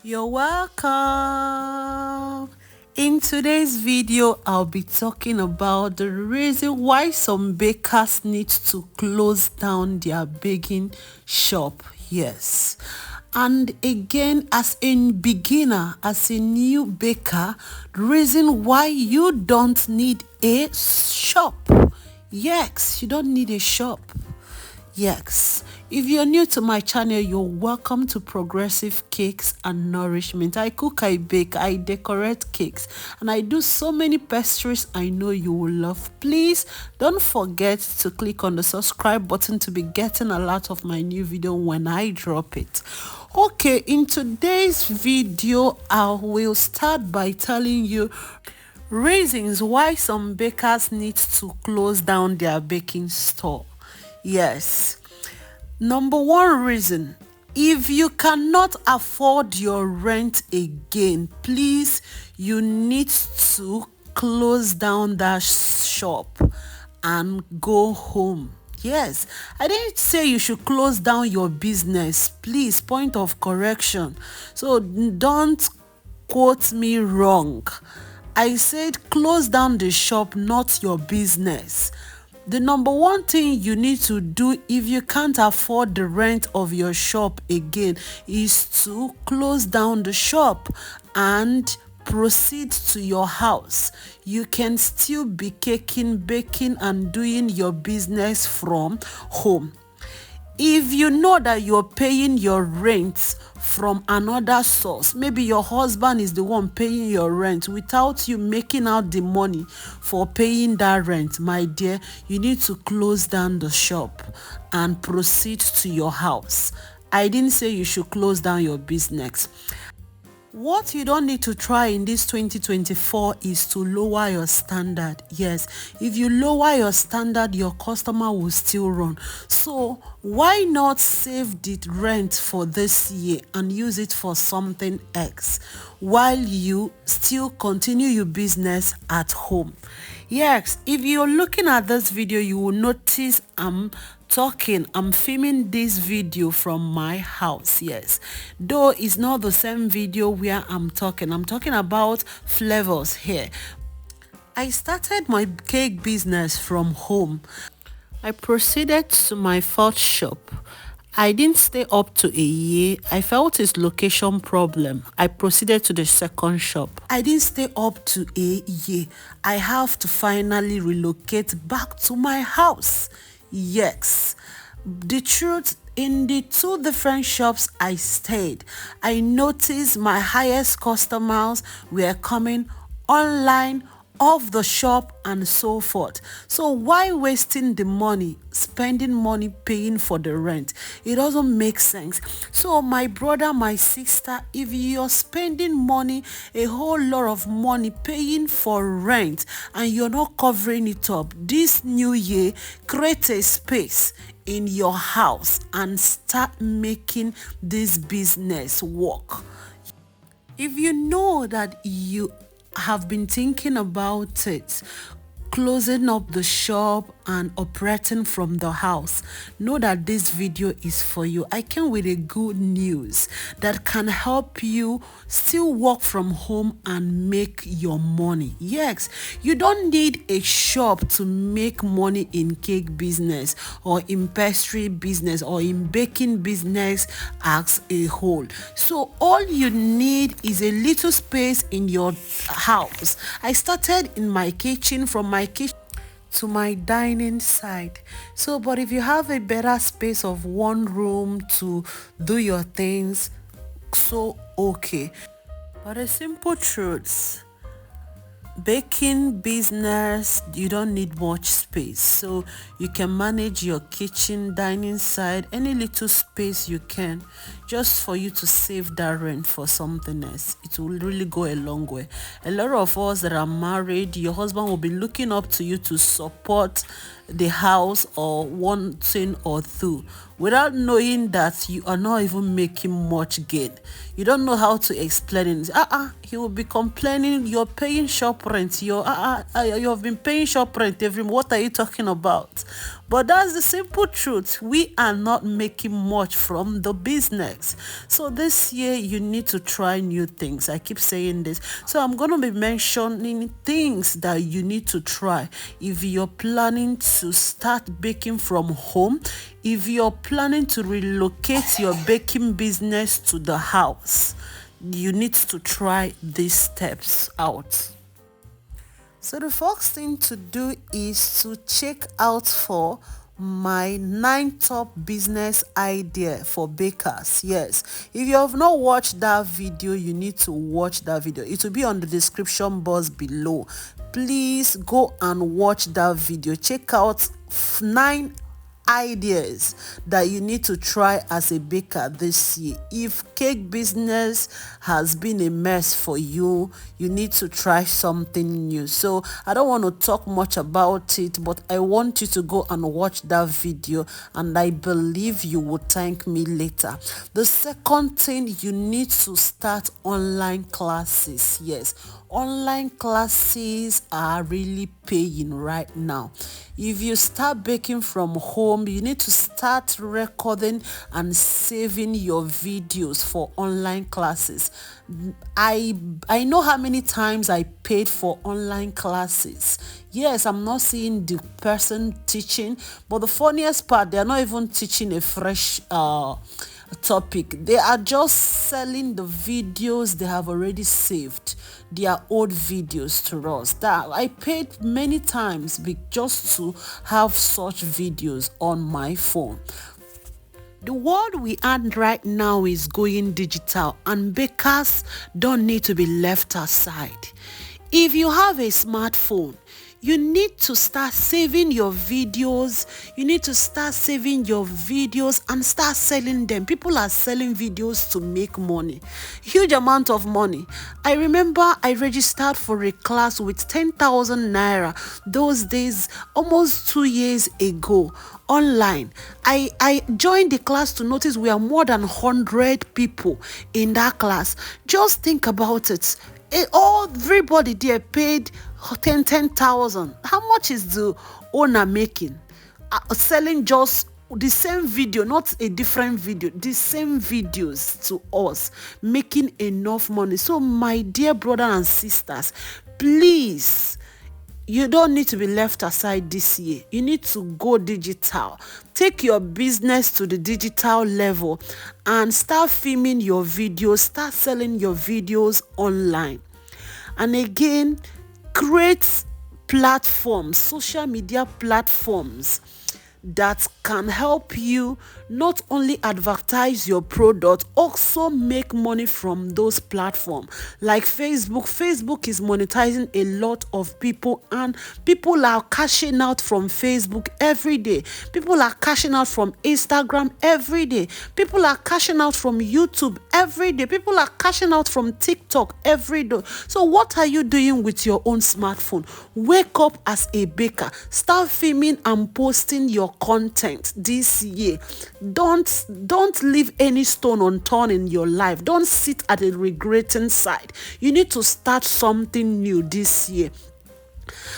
You're welcome. In today's video, I'll be talking about the reason why some bakers need to close down their baking shop. Yes. And again, as a beginner, as a new baker, the reason why you don't need a shop. Yes, you don't need a shop. Yes, if you're new to my channel, you're welcome to Progressive Cakes and Nourishment. I cook, I bake, I decorate cakes, and I do so many pastries I know you will love. Please don't forget to click on the subscribe button to be getting a lot of my new video when I drop it. Okay, in today's video, I will start by telling you reasons why some bakers need to close down their baking store. Yes. Number one reason, if you cannot afford your rent again, please, you need to close down that shop and go home. Yes, I didn't say you should close down your business. Please, point of correction. So don't quote me wrong. I said close down the shop, not your business. The number one thing you need to do if you can't afford the rent of your shop again is to close down the shop and proceed to your house. You can still be caking, baking, and doing your business from home. If you know that you're paying your rent from another source, maybe your husband is the one paying your rent without you making out the money for paying that rent, my dear, you need to close down the shop and proceed to your house. I didn't say you should close down your business. What you don't need to try in this 2024 is to lower your standard. Yes, if you lower your standard, your customer will still run. So why not save the rent for this year and use it for something else while you still continue your business at home? Yes, if you're looking at this video, you will notice I'm filming this video from my house. Yes, though it's not the same video where I'm talking about flavors here. I started my cake business from home. I proceeded to my fourth shop. I didn't stay up to a year. I felt its location problem. I proceeded to the second shop. I didn't stay up to a year. I have to finally relocate back to my house. Yes. The truth, in the two different shops I stayed, I noticed my highest customers were coming online, off the shop, and so forth. So why wasting the money, spending money paying for the rent? It doesn't make sense. So my brother, my sister, if you're spending money, a whole lot of money paying for rent, and you're not covering it up, this new year, create a space in your house and start making this business work. If you know that you have been thinking about it, closing up the shop and operating from the house, know that this video is for you. I came with a good news that can help you still work from home and make your money. Yes, you don't need a shop to make money in cake business or in pastry business or in baking business as a whole. So all you need is a little space in your house. I started in my kitchen, from my kitchen to my dining side. So but if you have a better space of one room to do your things, so okay. But the simple truths, baking business, you don't need much space, so you can manage your kitchen, dining side, any little space you can, just for you to save that rent for something else. It will really go a long way. A lot of us that are married, your husband will be looking up to you to support the house or one thing or two, without knowing that you are not even making much gain. You don't know how to explain it. He will be complaining, you're paying shop rent, you have been paying shop rent every month. What are you talking about? But that's the simple truth. We are not making much from the business. Yes. So this year you need to try new things. I keep saying this. So I'm going to be mentioning things that you need to try if you're planning to start baking from home, if you're planning to relocate your baking business to the house. You need to try these steps out. So the first thing to do is to check out for my 9 top business idea for bakers. Yes, if you have not watched that video, you need to watch that video. It will be on the description box below. Please go and watch that video. Check out 9 ideas that you need to try as a baker this year. If cake business has been a mess for you, you need to try something new. So I don't want to talk much about it, but I want you to go and watch that video, and I believe you will thank me later. The second thing, you need to start online classes. Yes, online classes are really paying right now. If you start baking from home, you need to start recording and saving your videos for online classes. I know how many times I paid for online classes. Yes, I'm not seeing the person teaching, but the funniest part, they're not even teaching a fresh topic. They are just selling the videos they have already saved, their old videos to us. That I paid many times just to have such videos on my phone. The world we are right now is going digital, and bakers don't need to be left aside. If you have a smartphone, you need to start saving your videos. You need to start saving your videos and start selling them. People are selling videos to make money, huge amount of money. I remember I registered for a class with 10,000 naira those days, almost 2 years ago, online. I joined the class to notice we are more than 100 people in that class. Just think about it. Everybody there paid 10,000. How much is the owner making? Selling just the same video, not a different video, the same videos to us, making enough money. So my dear brothers and sisters, please, you don't need to be left aside this year. You need to go digital. Take your business to the digital level and start filming your videos, start selling your videos online. And again, create platforms, social media platforms that can help you not only advertise your product, also make money from those platforms. Like Facebook is monetizing a lot of people, and people are cashing out from Facebook every day. People are cashing out from Instagram every day. People are cashing out from YouTube every day. People are cashing out from TikTok every day. So what are you doing with your own smartphone? Wake up as a baker. Start filming and posting your content this year. Don't leave any stone unturned in your life. Don't sit at a regretting side. You need to start something new this year.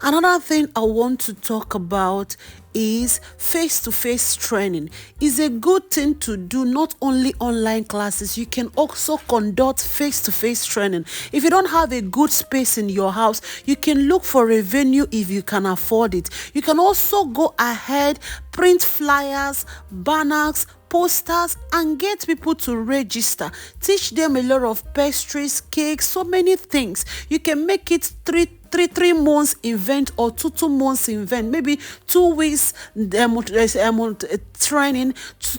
Another thing I want to talk about is face-to-face training. It's a good thing to do, not only online classes. You can also conduct face-to-face training. If you don't have a good space in your house, you can look for a venue if you can afford it. You can also go ahead, print flyers, banners, posters, and get people to register. Teach them a lot of pastries, cakes, so many things. You can make it three months event or two months event, maybe 2 weeks training,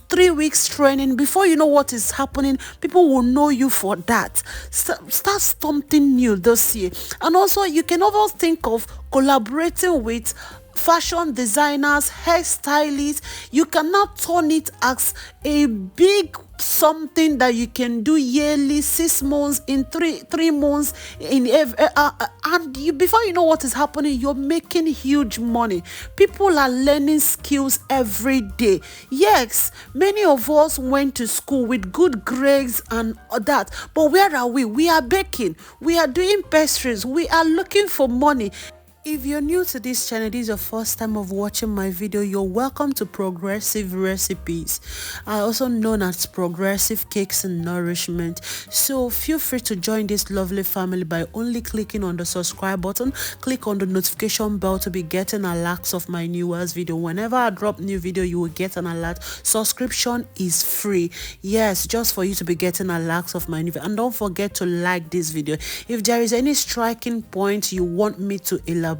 3 weeks training. Before you know what is happening, people will know you for that. Start something new this year. And also you can always think of collaborating with fashion designers, hairstylists. You cannot turn it as a big something that you can do yearly, 6 months, in 3 months, in and you, before you know what is happening, you're making huge money. People are learning skills every day. Yes, many of us went to school with good grades and that, but where are we? We are baking, we are doing pastries, we are looking for money. If you're new to this channel, this is your first time of watching my video, you're welcome to Progressive Recipes, also known as Progressive Cakes and Nourishment. So feel free to join this lovely family by only clicking on the subscribe button. Click on the notification bell to be getting alerts of my newest video. Whenever I drop new video, you will get an alert. Subscription is free. Yes, just for you to be getting alerts of my new video. And don't forget to like this video. If there is any striking point you want me to elaborate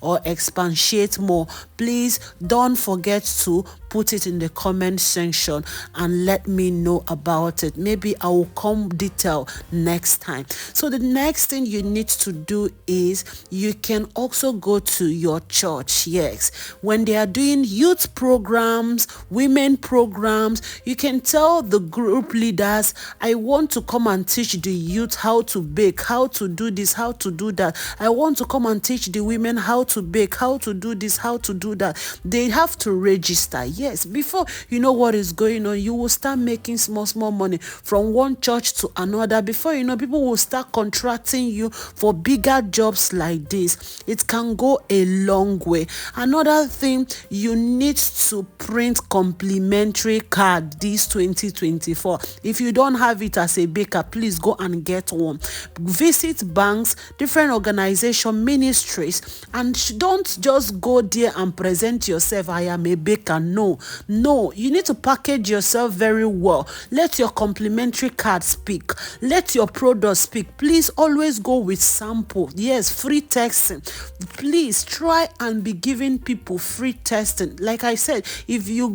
or expatiate more, please don't forget to put it in the comment section and let me know about it. Maybe I will come detail next time. So the next thing you need to do is you can also go to your church. Yes, when they are doing youth programs, women programs, you can tell the group leaders, I want to come and teach the youth how to bake, how to do this, how to do that. I want to come and teach the women how to bake, how to do this, how to do that. They have to register. Yes, before you know what is going on, you will start making small money from one church to another. Before you know, people will start contracting you for bigger jobs like this. It can go a long way. Another thing, you need to print complimentary card this 2024. If you don't have it as a baker, please go and get one. Visit banks, different organization, ministries, and don't just go there and present yourself, I am a baker. No, you need to package yourself very well. Let your complimentary card speak. Let your product speak. Please always go with sample. Yes, free testing. Please try and be giving people free testing. Like I said, if you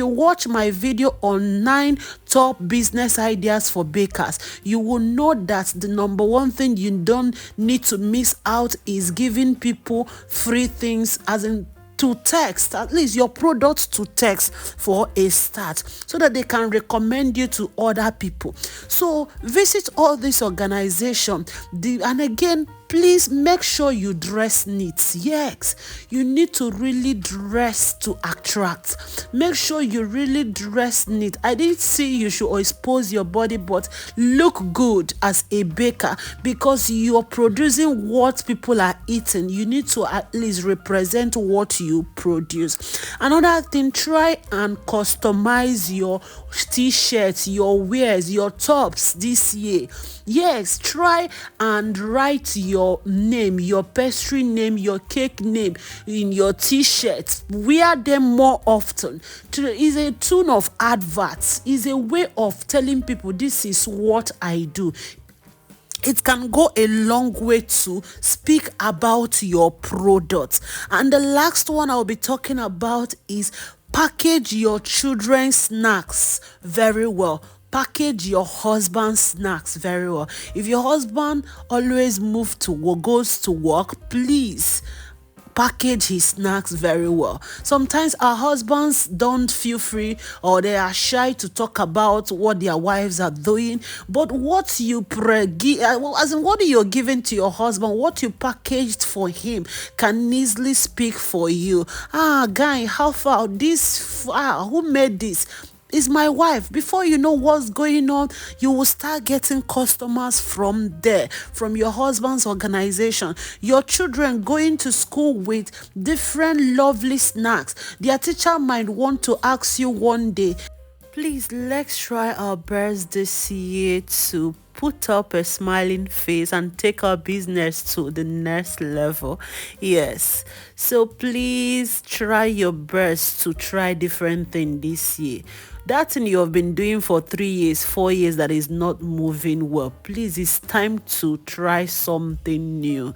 watch my video on 9 top business ideas for bakers, you will know that the number one thing you don't need to miss out is giving people free things, as in to text, at least your products to text for a start, so that they can recommend you to other people. So visit all this organization, and again, please make sure you dress neat. Yes, you need to really dress to attract. Make sure you really dress neat. I didn't say you should expose your body, but look good as a baker, because you're producing what people are eating. You need to at least represent what you produce. Another thing, try and customize your t-shirts, your wears, your tops this year. Yes, try and write your name, your pastry name, your cake name in your t-shirts. Wear them more often. Is a tune of adverts, is a way of telling people this is what I do. It can go a long way to speak about your products. And the last one I'll be talking about is package your children's snacks very well. Package your husband's snacks very well. If your husband always goes to work, please package his snacks very well. Sometimes our husbands don't feel free, or they are shy to talk about what their wives are doing. But what you what you're giving to your husband, what you packaged for him, can easily speak for you. Guy, how far this? Who made this? Is my wife. Before you know what's going on, you will start getting customers from there, from your husband's organization. Your children going to school with different lovely snacks. Their teacher might want to ask you one day, please, let's try our best this year to put up a smiling face and take our business to the next level. Yes, so please try your best to try different things this year. That thing you have been doing for 3 years, 4 years that is not moving well, please, it's time to try something new.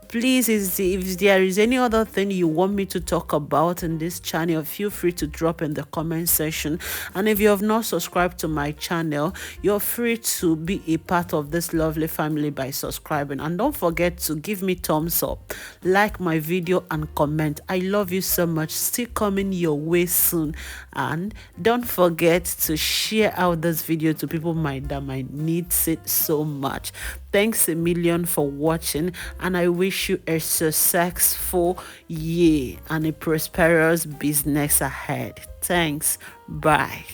Please, if there is any other thing you want me to talk about in this channel, feel free to drop in the comment section. And if you have not subscribed to my channel, you're free to be a part of this lovely family by subscribing. And don't forget to give me thumbs up, like my video, and comment. I love you so much. Still coming your way soon. And don't forget to share out this video to people that might need it so much. Thanks a million for watching, and I wish you a successful year and a prosperous business ahead. Thanks. Bye.